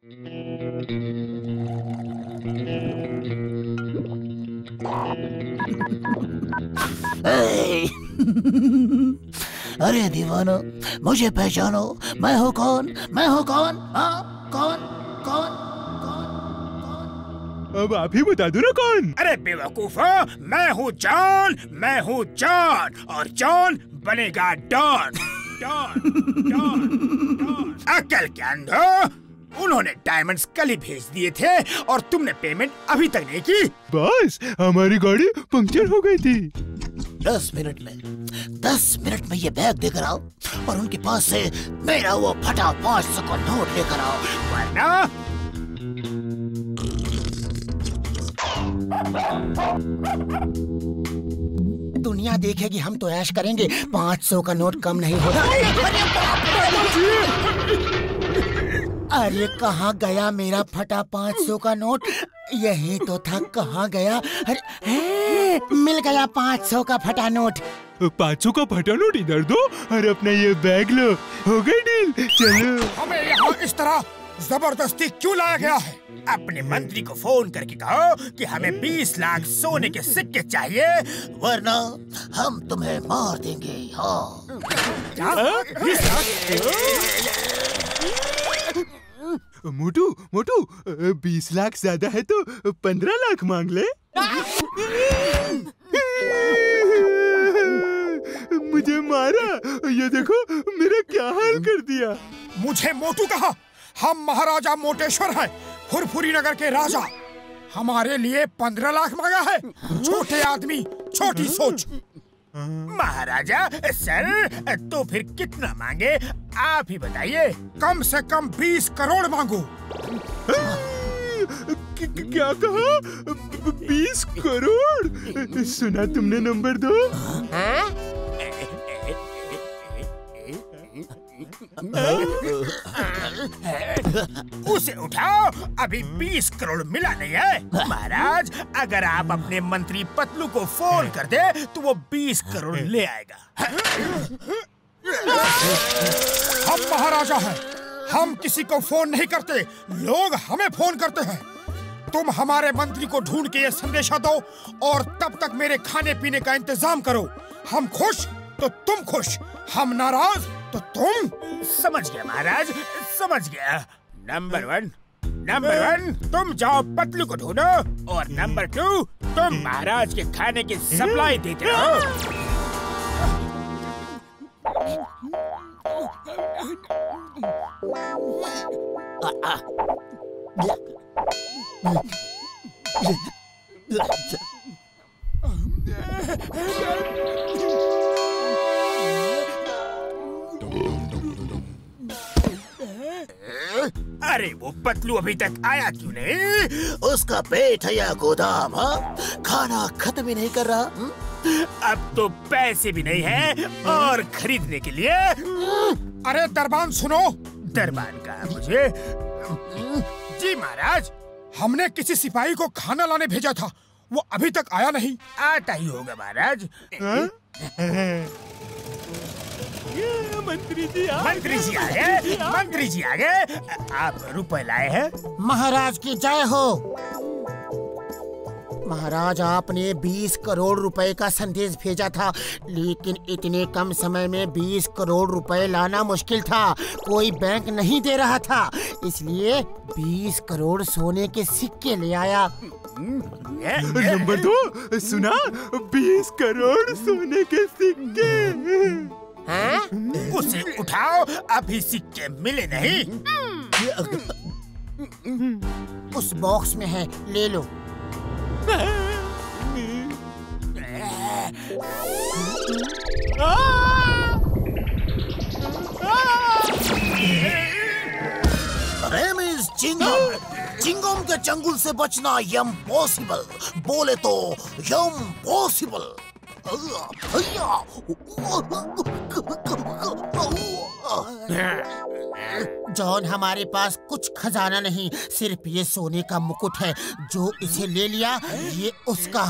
अरे दीवानो, मुझे पहचानो। मैं हूँ कौन? मैं हूँ कौन? हाँ, कौन कौन कौन? अब आप ही बता दो ना कौन। अरे बेवकूफो, मैं हूँ जॉन, मैं हूँ जॉन, और जॉन बनेगा डॉन। Don Don don. अक्ल के अंधो, उन्होंने डायमंड्स कल ही भेज दिए थे और तुमने पेमेंट अभी तक नहीं की। बस हमारी गाड़ी पंक्चर हो गई थी। 10 मिनट में ये बैग देकर आओ और उनके पास से मेरा वो फटा 500 का नोट लेकर आओ, वरना दुनिया देखेगी हम तो ऐश करेंगे। 500 का नोट कम नहीं होगा। अरे कहाँ गया मेरा फटा 500 का नोट? यही तो था, कहाँ गया? अरे मिल गया 500 का फटा नोट। 500 का फटा नोट इधर दो और अपना ये बैग लो। हो गई डील, चलो। हमें यहाँ इस तरह जबरदस्ती क्यों लाया गया है? अपने मंत्री को फोन करके कहो कि हमें 20 लाख सोने के सिक्के चाहिए, वरना हम तुम्हें मार देंगे। हाँ। मोटू मोटू, 20 लाख ज्यादा है तो 15 लाख मांग ले। मुझे मारा, ये देखो मेरा क्या हाल कर दिया। मुझे मोटू कहा? हम महाराजा मोटेश्वर हैं, फुरफुरी नगर के राजा। हमारे लिए 15 लाख मांगा है? छोटे आदमी, छोटी सोच। महाराजा सर, तो फिर कितना मांगे आप ही बताइए। कम से कम 20 करोड़ मांगो। क्या कहा? 20 करोड़? सुना तुमने नंबर 2? उसे उठाओ, अभी 20 करोड़ मिला नहीं है। महाराज, अगर आप अपने मंत्री पतलू को फोन कर दे तो वो 20 करोड़ ले आएगा। हम महाराजा हैं, हम किसी को फोन नहीं करते, लोग हमें फोन करते हैं। तुम हमारे मंत्री को ढूंढ के ये संदेशा दो और तब तक मेरे खाने पीने का इंतजाम करो। हम खुश तो तुम खुश, हम नाराज तो तुम। समझ गया महाराज, समझ गया। नंबर वन तुम जाओ पतलू को ढूंढो, और नंबर 2 तुम महाराज के खाने की सप्लाई देते रहो। अरे वो पतलू अभी तक आया क्यों नहीं? उसका पेट है या गोदाम? हाँ, खाना खत्म ही नहीं कर रहा। अब तो पैसे भी नहीं है और खरीदने के लिए। अरे दरबान सुनो। दरबान कहा मुझे? जी महाराज, हमने किसी सिपाही को खाना लाने भेजा था, वो अभी तक आया नहीं। आता ही होगा महाराज। मंत्री जी आ गए। आप रुपए लाए हैं? महाराज की जय हो। महाराज, आपने 20 करोड़ रुपए का संदेश भेजा था, लेकिन इतने कम समय में 20 करोड़ रुपए लाना मुश्किल था। कोई बैंक नहीं दे रहा था, इसलिए 20 करोड़ सोने के सिक्के ले आया। नंबर 2 सुना? 20 करोड़ सोने के सिक्के। उसे उठाओ, अभी सिक्के मिले नहीं। उस बॉक्स में है, ले लो। चिंगम के चंगुल से बचना इम्पॉसिबल, बोले तो इम्पॉसिबल। जॉन, हमारे पास कुछ खजाना नहीं, सिर्फ ये सोने का मुकुट है। जो इसे ले लिया, ये उसका।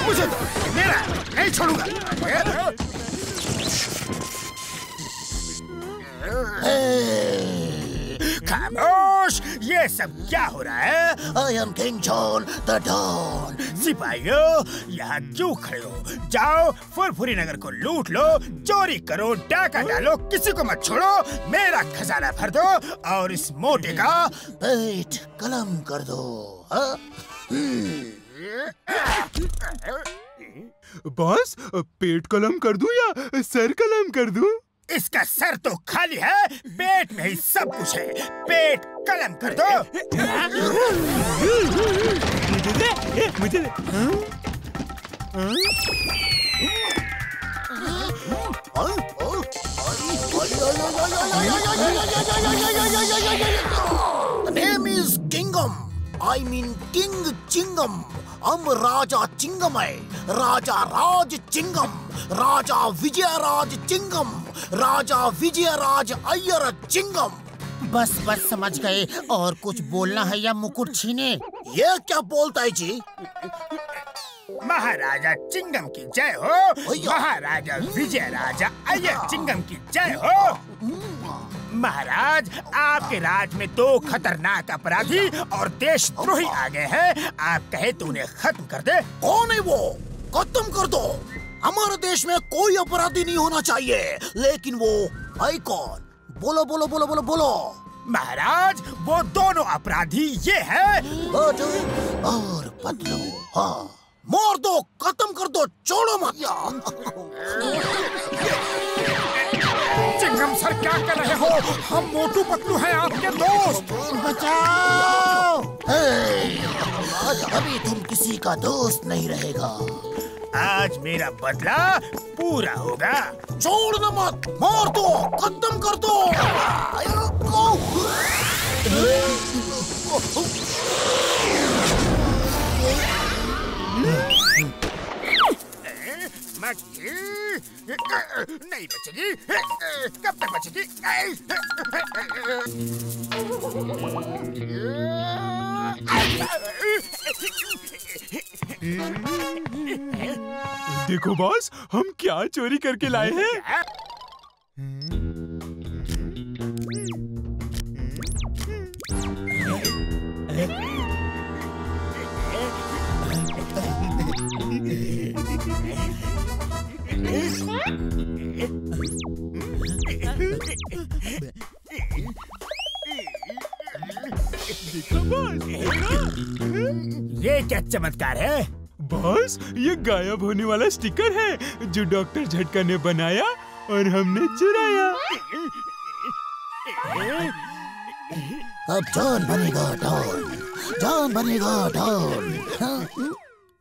मुझे तो मेरा नहीं छोड़ूंगा। खामोश! ये सब क्या हो रहा है? I am King John the Don. सिपाहियों, यहाँ क्यों खड़े हो? जाओ फुरफुरी नगर को लूट लो, चोरी करो, डाका डालो, किसी को मत छोड़ो, मेरा खजाना भर दो और इस मोटे का पेट कलम कर दो। हाँ? बॉस, पेट कलम कर दूं या सर कलम कर दूं? इसका सर तो खाली है, पेट में ही सब कुछ है। पेट कलम कर दो। मुझे दे। The name is Kingam. I mean King Chingam. हम राजा चिंगम है, राजा राज चिंगम, राजा विजयराज चिंगम, राजा विजयराज अय्यर चिंगम। बस बस समझ गए। और कुछ बोलना है या मुकुट छीने? ये क्या बोलता है जी? महाराजा चिंगम की जय हो। महाराजा विजयराजा अय्यर चिंगम की जय हो। महाराज, आपके राज में 2 खतरनाक अपराधी और देशद्रोही आ गए हैं। आप कहे तो उन्हें खत्म कर दे। कौन है वो? खत्म कर दो। हमारे देश में कोई अपराधी नहीं होना चाहिए, लेकिन वो है कौन? बोलो बोलो बोलो बोलो बोलो। महाराज, वो दोनों अपराधी ये हैं। मोटू और पतलू। हाँ, मार दो, खत्म कर दो, छोड़ो मत। चिंगम सर, क्या कर रहे हो? हम मोटू पतलू हैं, आपके दोस्त। बचाओ! अभी तुम किसी का दोस्त नहीं रहेगा। आज मेरा बदला पूरा होगा। छोड़ना मत, मार दो, खत्म कर दो। मक्खी नहीं बचेगी। कब तक बचेगी? देखो बॉस, हम क्या चोरी करके लाए हैं। ये क्या चमत्कार है? बॉस, ये गायब होने वाला स्टिकर है जो डॉक्टर झटका ने बनाया और हमने चुराया। अब जॉन बनेगा डॉन, जॉन बनेगा डॉन। हाँ?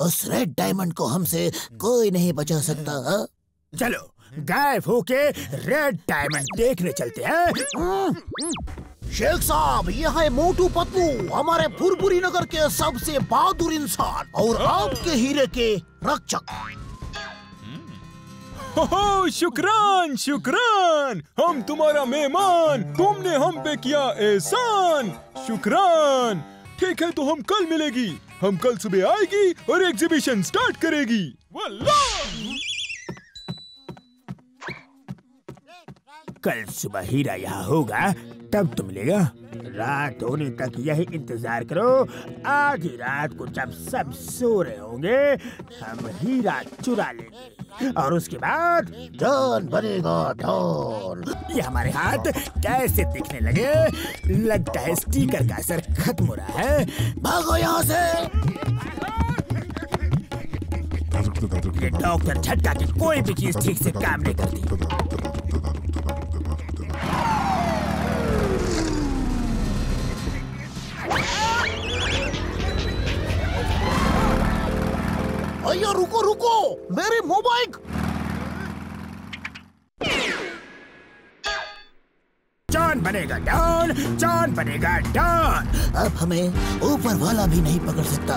उस रेड डायमंड को हमसे कोई नहीं बचा सकता। हाँ? चलो गायब होके रेड डायमंड देखने चलते हैं। शेख साहब, ये है मोटू पतलू, हमारे फुरफुरी नगर के सबसे बहादुर इंसान और आपके हीरे के रक्षक। हो, शुक्रान शुक्रान, हम तुम्हारा मेहमान, तुमने हम पे किया एहसान। शुक्रान। ठीक है, तो हम कल मिलेगी। हम कल सुबह आएगी और एग्जीबिशन स्टार्ट करेगी। कल सुबह हीरा यहाँ होगा, तब तो मिलेगा। रात होने तक यही इंतजार करो। आधी रात को जब सब सो रहे होंगे, हम हीरा चुरा लेंगे और उसके बाद डॉन बनेगा डॉन। ये हमारे हाथ कैसे दिखने लगे? लगता है स्टिकर का असर खत्म हो रहा है। भागो यहाँ से। ये डॉक्टर झटका की कोई भी चीज ठीक से काम नहीं करती। भैया रुको रुको, मेरे मोबाइल। जॉन बनेगा डॉन, जॉन बनेगा डॉन। अब हमें ऊपर वाला भी नहीं पकड़ सकता।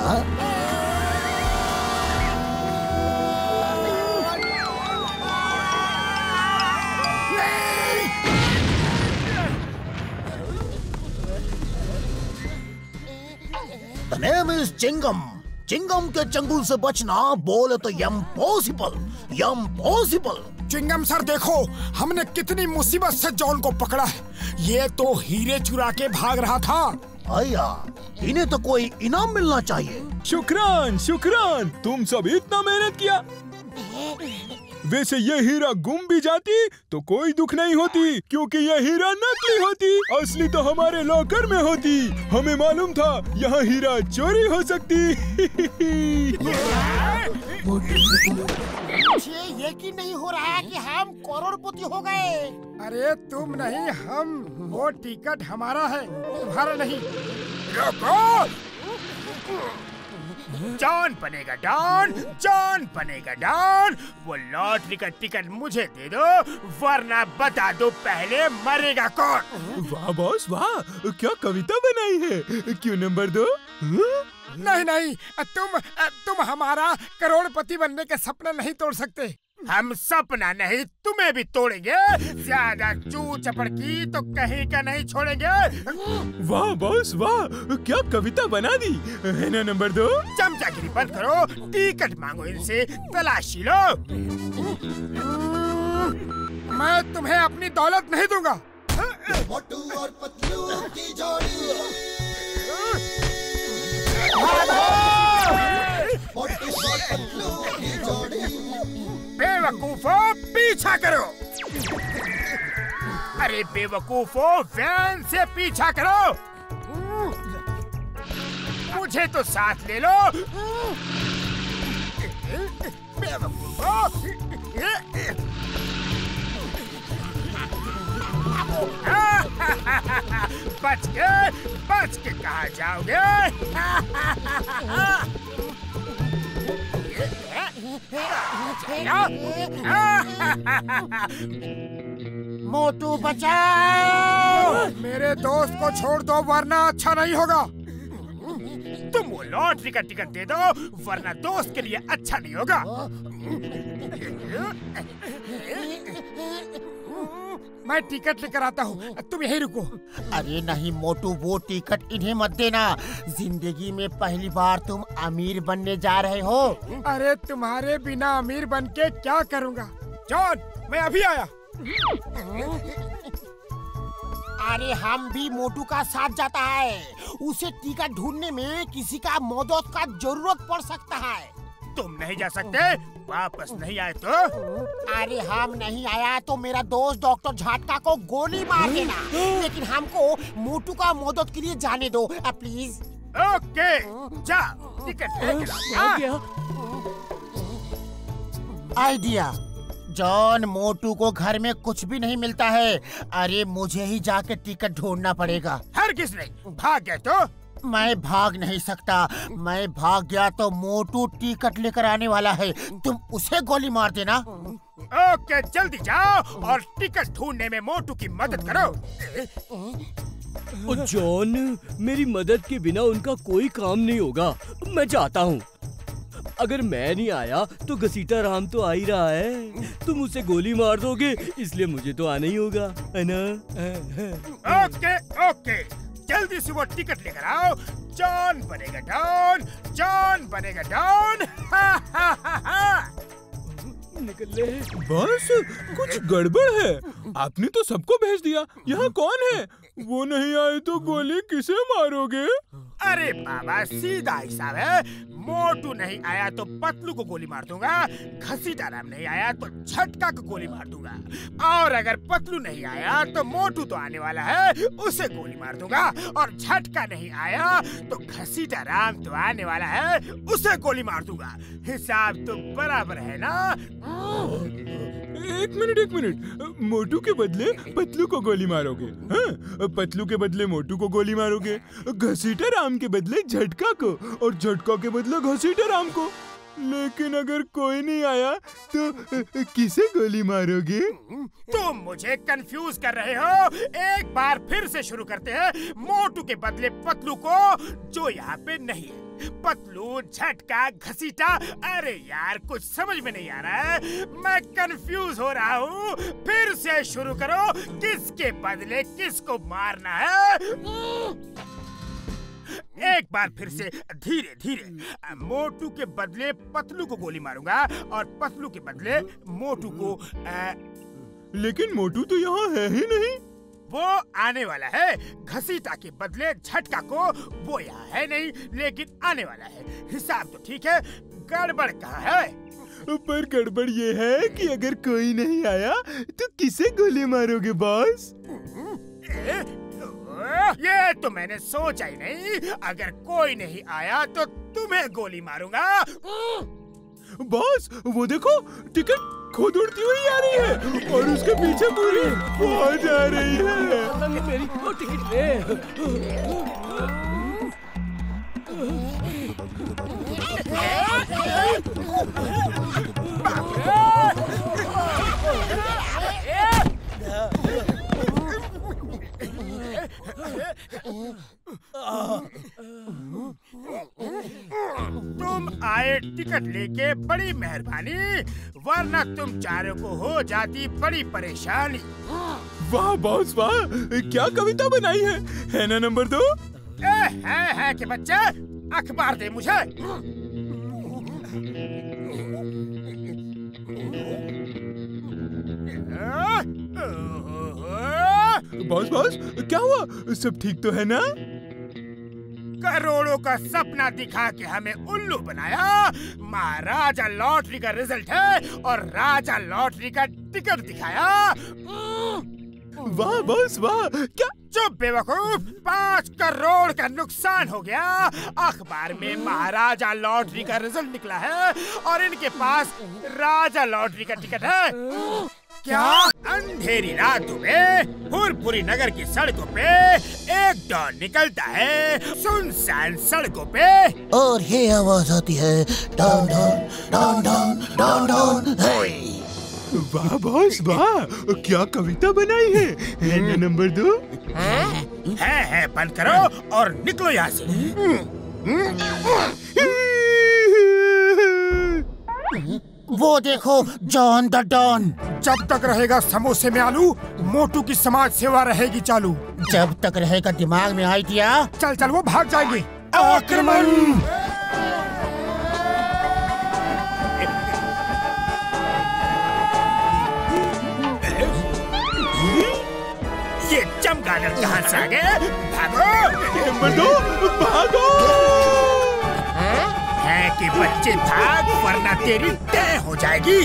The name is Chingam. Chingam के चंगुल से बचना बोले तो इम्पॉसिबल, इम्पॉसिबल। चिंगम सर देखो, हमने कितनी मुसीबत से जॉन को पकड़ा है। ये तो हीरे चुरा के भाग रहा था। भैया, इन्हें तो कोई इनाम मिलना चाहिए। शुक्रान शुक्रान, तुम सब इतना मेहनत किया। वैसे ये हीरा गुम भी जाती तो कोई दुख नहीं होती, क्योंकि ये हीरा नकली होती। असली तो हमारे लॉकर में होती। हमें मालूम था यहाँ हीरा चोरी हो सकती। मुझे यकीन नहीं हो रहा कि हम करोड़पति हो गए। अरे तुम नहीं, हम। वो टिकट हमारा है, तुम्हारा नहीं। रुको, जॉन बनेगा डॉन, जॉन बनेगा डॉन। वो लॉटरी का टिकट मुझे दे दो, वरना बता दो पहले मरेगा कौन। वाह बॉस वाह, क्या कविता बनाई है। क्यों नंबर 2? नहीं नहीं, तुम हमारा करोड़पति बनने का सपना नहीं तोड़ सकते। हम सपना नहीं, तुम्हें भी तोड़ेंगे। ज्यादा चू चपड़की तो कहीं का नहीं छोड़ेंगे। वाह बॉस वाह, क्या कविता बना दी है ना। नंबर 2, चमचागिरी बंद करो, टिकट मांगो इनसे, तलाशी लो। मैं तुम्हें अपनी दौलत नहीं दूंगा। मोटू और पतलू की जोड़ी, मोटू और पतलू की जोड़ी। बेवकूफो, पीछा करो। अरे बेवकूफो, वैन से पीछा करो। मुझे तो साथ ले लो। बेवकूफो, बच के कहाँ जाओगे? मोटू बचाओ! मेरे दोस्त को छोड़ दो, वरना अच्छा नहीं होगा। तुम वो लॉटरी का टिकट दे दो, वरना दोस्त के लिए अच्छा नहीं होगा। मैं टिकट लेकर आता हूँ, तुम यहीं रुको। अरे नहीं मोटू, वो टिकट इन्हें मत देना। जिंदगी में पहली बार तुम अमीर बनने जा रहे हो। अरे तुम्हारे बिना अमीर बन के क्या करूँगा? जॉन, मैं अभी आया। अरे हम भी मोटू का साथ जाता है। उसे टिकट ढूंढने में किसी का मदद का जरूरत पड़ सकता है। तुम नहीं जा सकते, वापस नहीं आए तो? अरे हम नहीं आया तो मेरा दोस्त डॉक्टर झटका को गोली मार देना, लेकिन हमको मोटू का मदद के लिए जाने दो प्लीज। ओके, जा टिकट लेकर आ। आइडिया। जॉन, मोटू को घर में कुछ भी नहीं मिलता है। अरे मुझे ही जाके टिकट ढूंढना पड़ेगा। हरगिज़ नहीं, भाग गए तो? मैं भाग नहीं सकता। मैं भाग गया तो मोटू टिकट लेकर आने वाला है। तुम उसे गोली मार देना। ओके, जल्दी जाओ और टिकट ढूंढने में मोटू की मदद करो। ओ जॉन, मेरी मदद के बिना उनका कोई काम नहीं होगा। मैं जाता हूँ। अगर मैं नहीं आया तो घसीटा राम तो आ ही रहा है। तुम उसे गोली मार दोगे, इसलिए मुझे तो आना ही होगा, है ना? ओके ओके, जल्दी से वो टिकट लेकर आओ। जॉन बनेगा डॉन, जॉन बनेगा डॉन। निकल ले। बस कुछ गड़बड़ है। आपने तो सबको भेज दिया, यहाँ कौन है? वो नहीं आए तो गोली किसे मारोगे? अरे बाबा, सीधा हिसाब है। मोटू नहीं आया तो पतलू को गोली मार दूंगा, घसीटा राम नहीं आया तो झटका को गोली मार दूंगा, और अगर पतलू नहीं आया तो मोटू तो आने वाला है, उसे गोली मार दूंगा, और झटका नहीं आया तो घसीटा राम तो आने वाला है, उसे गोली मार दूंगा। हिसाब तो बराबर है ना? एक मिनट, मोटू के बदले पतलू को गोली मारोगे? हाँ? पतलू के बदले मोटू को गोली मारोगे, घसीटा राम के बदले झटका को, और झटका के बदले घसीटा राम को। लेकिन अगर कोई नहीं आया तो किसे गोली मारोगे? तुम मुझे कंफ्यूज कर रहे हो। एक बार फिर से शुरू करते हैं। मोटू के बदले पतलू को, जो यहाँ पे नहीं है। पतलू, झटका, घसीटा। अरे यार, कुछ समझ में नहीं आ रहा है। मैं कंफ्यूज हो रहा हूँ। फिर से शुरू करो। किसके बदले किसको मारना है? एक बार फिर से धीरे धीरे। मोटू के बदले पतलू को गोली मारूंगा और पतलू के बदले मोटू को। लेकिन मोटू तो यहाँ है ही नहीं। वो आने वाला है। घसीटा के बदले झटका को वो यहाँ है नहीं, लेकिन आने वाला है। हिसाब तो ठीक है, गड़बड़ कहाँ है? पर गड़बड़ ये है कि अगर कोई नहीं आया तो किसे गोली मारोगे बॉस? ये तो मैंने सोचा ही नहीं। अगर कोई नहीं आया तो तुम्हें गोली मारूंगा। बॉस वो देखो, टिकट खुद उड़ती हुई आ रही है और उसके पीछे पूरी फौज आ रही है। मेरी वो टिकट ले। तुम आए टिकट लेके, बड़ी मेहरबानी, वरना तुम चारों को हो जाती बड़ी परेशानी। वाह बॉस वाह, क्या कविता बनाई है ना नंबर 2? है कि बच्चे, अखबार दे मुझे। बॉस बॉस क्या हुआ, सब ठीक तो है ना? करोड़ों का सपना दिखा के हमें उल्लू बनाया। महाराजा लॉटरी का रिजल्ट है और राजा लॉटरी का टिकट दिखाया। वाह बॉस वाह। क्या? चुप बेवकूफ, 5 करोड़ का नुकसान हो गया। अखबार में महाराजा लॉटरी का रिजल्ट निकला है और इनके पास राजा लॉटरी का टिकट है। क्या? अंधेरी रातों में फुरफुरी नगर की सड़कों पे एक डॉन निकलता है, सुनसान सड़कों पे, और ये आवाज आती है, Don Don Don Don Don Don. वाह बॉस वाह, क्या कविता बनाई है ना नंबर 2? है बंद करो और निकलो यहाँ से। वो देखो, जॉन द डॉन। जब तक रहेगा समोसे में आलू, मोटू की समाज सेवा रहेगी चालू। जब तक रहेगा दिमाग में आइडिया, चल चल, वो भाग जाएंगे। आक्रमण! ये चमगादड़ कहाँ से आ गए? भागो! नंबर 2 भागो! है कि बच्चे भाग, वरना तेरी तय हो जाएगी।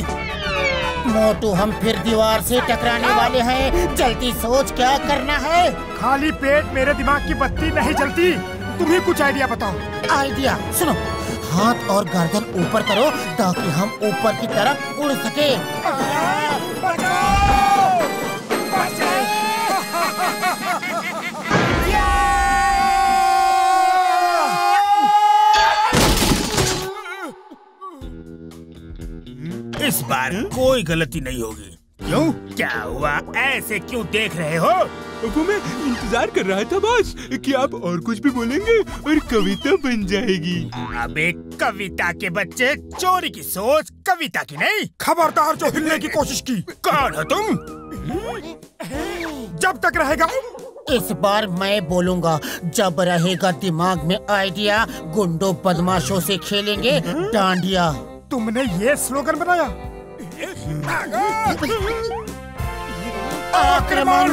मोटू हम फिर दीवार से टकराने वाले हैं, जल्दी सोच क्या करना है। खाली पेट मेरे दिमाग की बत्ती नहीं जलती। तुम्हें कुछ आइडिया बताओ। आइडिया सुनो, हाथ और गर्दन ऊपर करो ताकि हम ऊपर की तरफ उड़ सके। इस बार कोई गलती नहीं होगी। क्यों? क्या हुआ? ऐसे क्यों देख रहे हो? वो मैं इंतजार कर रहा था बॉस कि आप और कुछ भी बोलेंगे और कविता बन जाएगी। अब एक कविता के बच्चे, चोरी की सोच, कविता की नहीं। खबरदार जो हिलने की कोशिश की। कौन हो तुम? जब तक रहेगा। इस बार मैं बोलूंगा, जब रहेगा दिमाग में आइडिया, गुंडों बदमाशों से खेलेंगे डांडिया। तुमने ये स्लोगन बनाया? आक्रमण!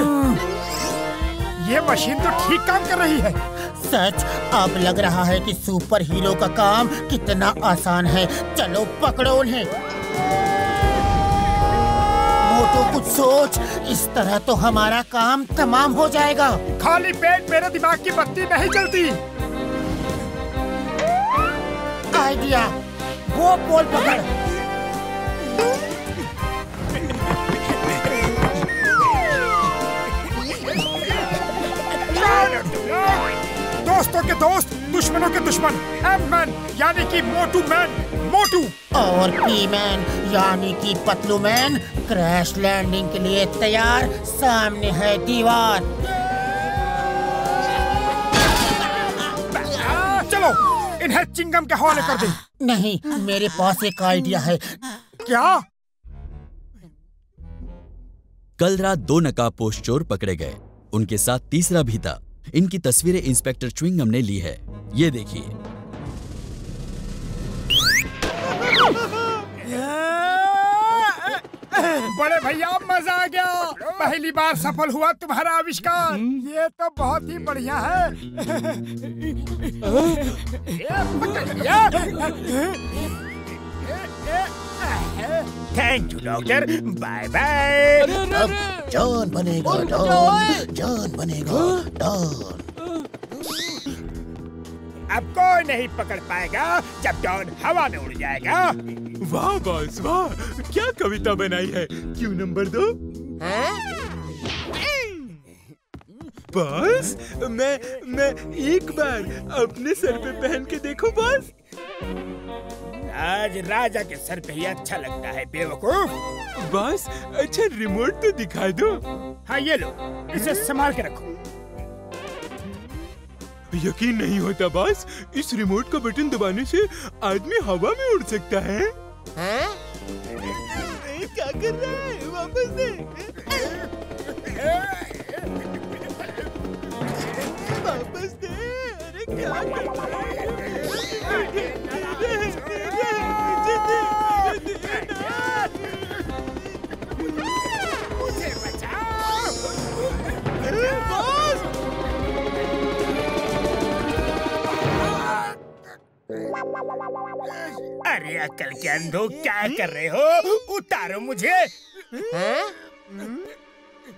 ये मशीन तो ठीक काम कर रही है। सच, अब लग रहा है कि सुपर हीरो का काम कितना आसान है। चलो पकड़ो उन्हें। मोटू कुछ सोच, इस तरह तो हमारा काम तमाम हो जाएगा। खाली पेट मेरे दिमाग की बत्ती नहीं जलती। आइडिया, वो पोल पकड़। दोस्तों के दोस्त, दुश्मनों के दुश्मन। M-Man यानी कि मोटू मैन, मोटू। और P-Man यानी कि पतलू मैन क्रैश लैंडिंग के लिए तैयार। सामने है दीवार। चलो इन्हें चिंगम के हवाले कर दे। नहीं, मेरे पास एक आइडिया है। क्या? कल रात 2 नकाबपोश चोर पकड़े गए। उनके साथ तीसरा भी था। इनकी तस्वीरें इंस्पेक्टर च्विंगम ने ली है। ये देखिए। बड़े भैया मजा आ गया, पहली बार सफल हुआ तुम्हारा आविष्कार। ये तो बहुत ही बढ़िया है। Thank you doctor, bye bye. अब जॉन बनेगा डॉन, जॉन बनेगा डॉन। अब कोई नहीं पकड़ पाएगा जब डॉन हवा में उड़ जाएगा। वाह बॉस वाह, क्या कविता बनाई है। क्यों नंबर 2? बॉस मैं एक बार अपने सर पे पहन के देखूं बॉस? आज राजा के सर पे ही अच्छा लगता है बेवकूफ। बॉस अच्छा रिमोट तो दिखा दो। हाँ ये लो, इसे संभाल के रखो। यकीन नहीं होता बॉस, इस रिमोट का बटन दबाने से आदमी हवा में उड़ सकता है। क्या कर रहा है? वापस दे। वापस दे। अरे क्या कर रहा मुझे बचाओ। बॉस अरे अक्ल के अंधो, क्या कर रहे हो? उतारो मुझे।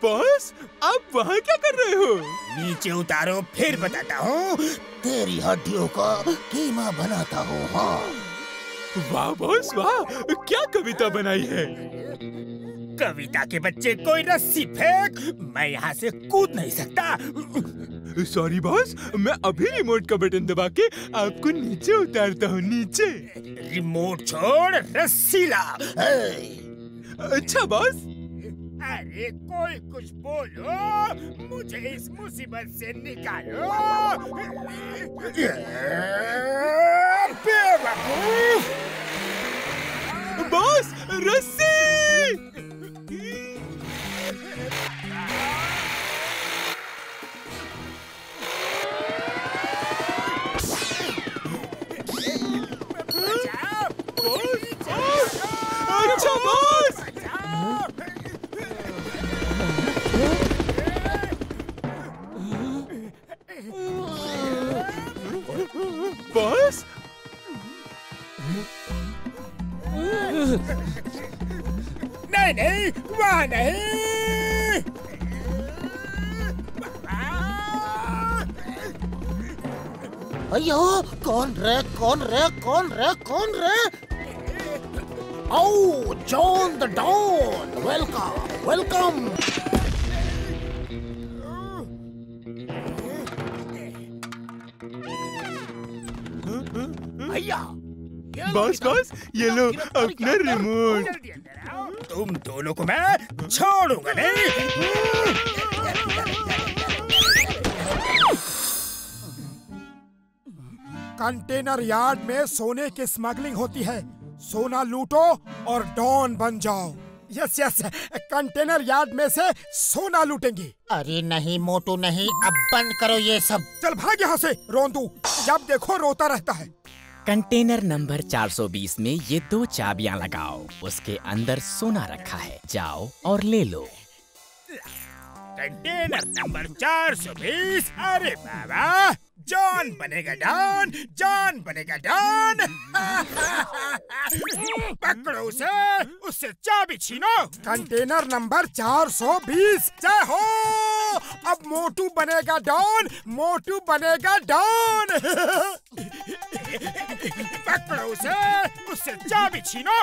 बॉस आप वहाँ क्या कर रहे हो? नीचे उतारो, फिर बताता हूँ। तेरी हड्डियों का कीमा बनाता हूँ। हाँ वाह बॉस वाह, क्या कविता बनाई है। कविता के बच्चे, कोई रस्सी फेंक, मैं यहाँ से कूद नहीं सकता। सॉरी बॉस, मैं अभी रिमोट का बटन दबा के आपको नीचे उतारता हूँ, नीचे। रिमोट छोड़, रस्सी ला। अच्छा बॉस। अरे कोई कुछ बोलो, मुझे इस मुसीबत से निकालो। बेवकूफ। बॉस रस्सी। अच्छा बॉस। बॉस नहीं नहीं, वहाँ नहीं। अयो कौन रे कौन रे कौन रे कौन रे? Oh, John the Don, welcome, welcome. भैया बॉस बॉस, ये लो अपना रिमोट। जल्दी अंदर आओ। तुम दोनों को मैं छोड़ूंगा नहीं। कंटेनर यार्ड में सोने की स्मगलिंग होती है। सोना लूटो और डॉन बन जाओ। यस यस, कंटेनर यार्ड में से सोना लूटेंगे। अरे नहीं मोटू नहीं, अब बंद करो ये सब। चल भाग यहाँ से रोंदू, जब देखो रोता रहता है। कंटेनर नंबर 420 में ये 2 चाबियां लगाओ, उसके अंदर सोना रखा है, जाओ और ले लो। Container number 420। अरे बाबा, जॉन बनेगा डॉन, जॉन बनेगा डॉन। पकड़ो उसे, उससे चाबी छीनो। Container number 420। जय हो, अब मोटू बनेगा डॉन, मोटू बनेगा डॉन। पकड़ो उसे, उससे चाबी छीनो।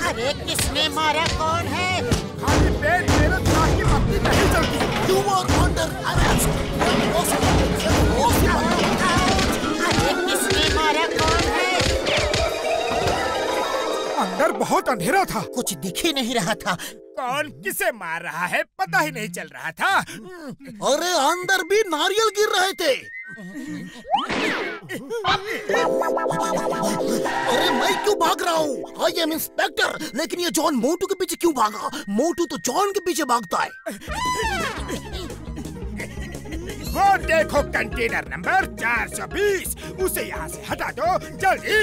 अरे किसने मारा, कौन है? खाली पेट मेरे दिमाग की बत्ती नहीं चलती। You are under arrest. अरे किसने मारा, कौन है? अंदर बहुत अंधेरा था। कुछ दिख ही नहीं रहा था। कौन किसे मार रहा है पता ही नहीं चल रहा था। अरे अंदर भी नारियल गिर रहे थे। अरे मैं क्यों भाग रहा हूँ? I am inspector. लेकिन ये जॉन मोटू के पीछे क्यों भागा? मोटू तो जॉन के पीछे भागता है। वो देखो कंटेनर नंबर 420, उसे यहाँ से हटा दो जल्दी।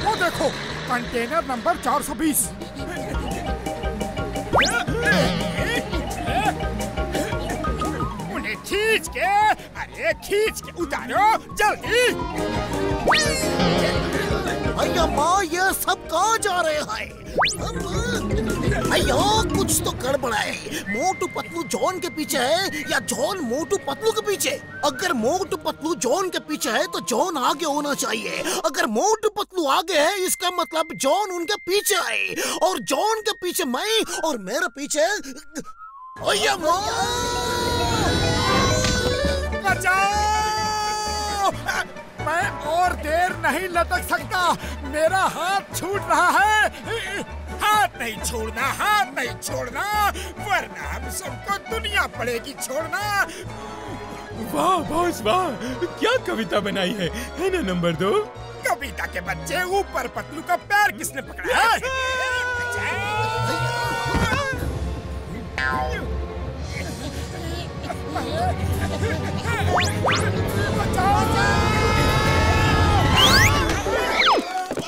वो देखो कंटेनर नंबर 420। उन्हें खींच के उतारो जल्दी। अय्या माँ, ये सब कहाँ जा रहे हैं? अय्या, कुछ तो गड़बड़ है। मोटू पतलू जॉन के पीछे है या जॉन मोटू पतलू के पीछे? अगर मोटू पतलू जॉन के पीछे है तो जॉन आगे होना चाहिए। अगर मोटू पतलू आगे है इसका मतलब जॉन उनके पीछे है, और जॉन के पीछे मैं और मेरे पीछे। अय्या माँ, बचाओ! मैं और देर नहीं लटक सकता, मेरा हाथ छूट रहा है। हाथ नहीं छोड़ना, वरना हम सबको दुनिया पड़ेगी छोड़ना। वाह बॉस वाह, क्या कविता बनाई है ना नंबर 2? कविता के बच्चे, ऊपर पतलू का पैर किसने पकड़ा है?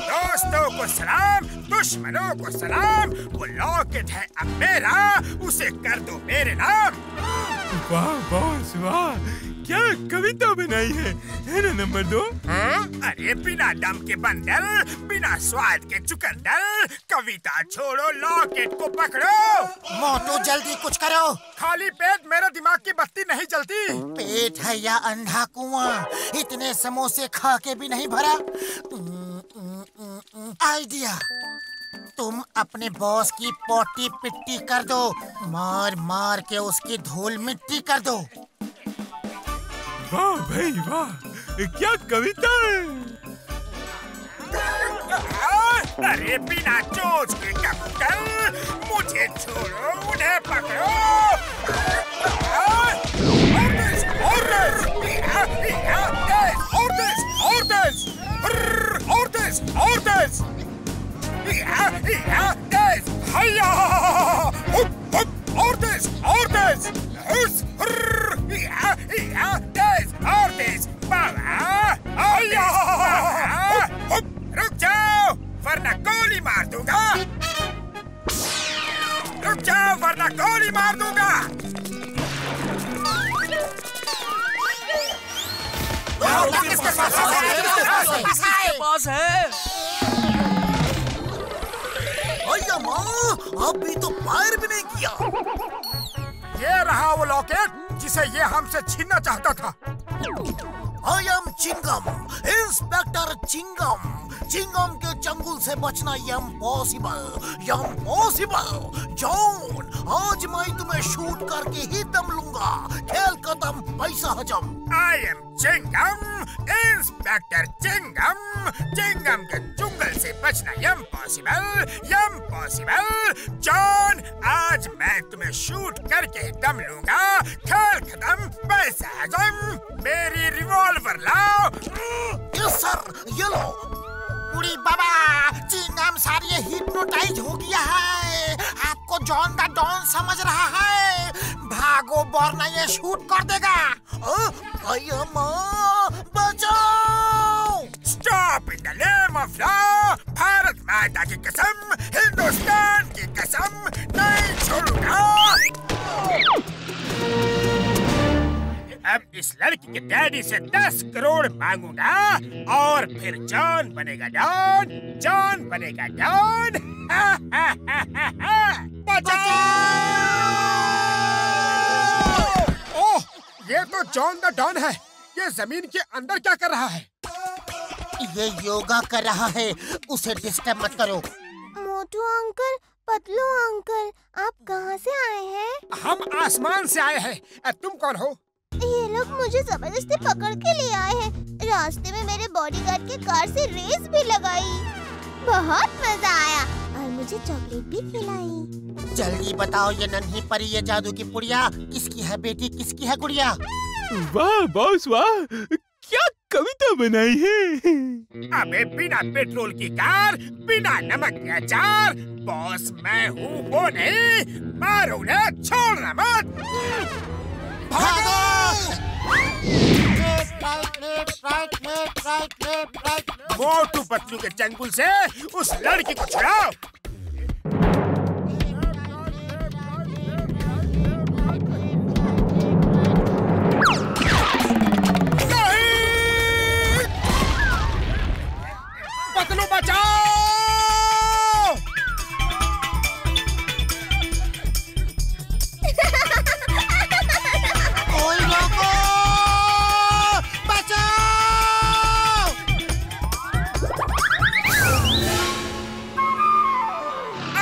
दोस्तों को सलाम, दुश्मनों को सलाम। वो लॉकेट है अब मेरा, उसे कर दो मेरे नाम। वाह बॉस वाह, क्या कविता बनाई है ना नंबर 2? अरे बिना दम के बंदर, बिना स्वाद के चुकंदर, कविता छोड़ो लॉकेट को पकड़ो। मोटू जल्दी कुछ करो। खाली पेट मेरे दिमाग की बत्ती नहीं जलती। पेट है या अंधा कुआं, इतने समोसे खा के भी नहीं भरा। आइडिया, तुम अपने बॉस की पोटी पिट्टी कर दो, मार मार के उसकी धूल मिट्टी कर दो। वाह भाई वाह, क्या कविता है। अरे बिना चोच के कबूतर, मुझे छोड़ो, उन्हें पकड़ो। रुक जाओ वरना गोली मार दूंगा। रुक जाओ वरना गोली मार दूंगा। किसके पास है? अय्या माँ, अभी तो फायर भी नहीं किया। ये रहा वो लॉकेट जिसे ये हमसे छीनना चाहता था। I am Chingam, inspector Chingam. Chingam के चंगुल से बचना इम्पॉसिबल। जॉन, आज मैं तुम्हें शूट करके ही दम लूंगा। खेल खत्म, पैसा हजम। I am Chingam, inspector Chingam. Chingam के चुंगल से बचना इम्पॉसिबल। जॉन, आज मैं तुम्हें शूट करके दम लूंगा। खेल खत्म, पैसा हजम। मेरी रिवॉल्वर लाओ। यस सर, ये लो। उड़ी बाबा, चिंगम सर ये हिप्नोटाइज हो गया है। आपको जॉन द डॉन समझ रहा है। भागो वरना ये शूट कर देगा। अय्या माँ, बचाओ! Stop in the name of law. Bharat माता की कसम, हिंदुस्तान की कसम, नहीं छोड़ूंगा। अब इस लड़की के डैडी से 10 करोड़ मांगूंगा और फिर जॉन बनेगा डॉन। ओह, ये तो जॉन द डॉन है। ये जमीन के अंदर क्या कर रहा है? ये योगा कर रहा है, उसे डिस्टर्ब मत करो। मोटू अंकल, पतलू अंकल, आप कहाँ से आए हैं? हम आसमान से आए हैं। तुम कौन हो? ये लोग मुझे जबरदस्ती पकड़ के ले आए हैं। रास्ते में मेरे बॉडीगार्ड के कार से रेस भी लगाई। बहुत मजा आया और मुझे चॉकलेट भी खिलाई। जल्दी बताओ ये नन्ही परी, ये जादू की पुड़िया किसकी है बेटी, किसकी है गुड़िया? वाह बॉस वाह, क्या कविता बनाई है। अबे बिना पेट्रोल की कार, बिना नमक के अचार, बॉस मैं हूँ वो नहीं, मारो ना छोड़ना मत। भागो! मोटू पतलू के चंगुल से उस लड़की को छुड़ाओ। पतलू बचाओ! कोई रोको! बचाओ!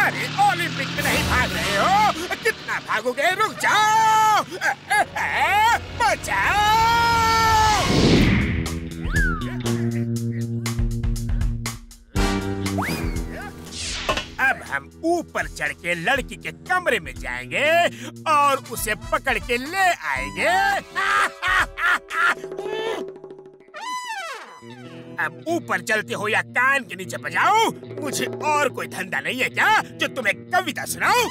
अरे ओलंपिक में नहीं भाग रहे हो, कितना भागोगे? रुक जाओ! बचाओ! अब हम ऊपर चढ़ के लड़की के कमरे में जाएंगे और उसे पकड़ के ले आएंगे। अब ऊपर चलते हो या कान के नीचे बजाओ? मुझे और कोई धंधा नहीं है क्या जो तुम्हें कविता सुनाऊं?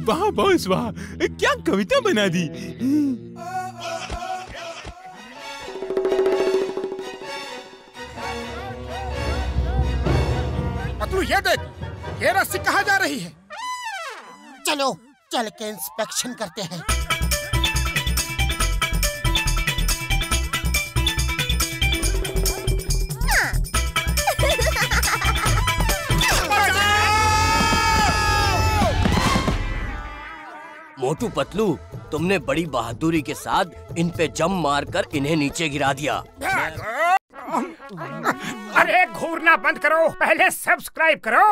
वाह बॉस वाह, क्या कविता बना दी। पतलू ये देख, ये रस्सी कहाँ जा रही है? चलो चल के इंस्पेक्शन करते हैं। मोटू पतलू, तुमने बड़ी बहादुरी के साथ इन पे जम मारकर इन्हें नीचे गिरा दिया। अरे घूरना बंद करो, पहले सब्सक्राइब करो।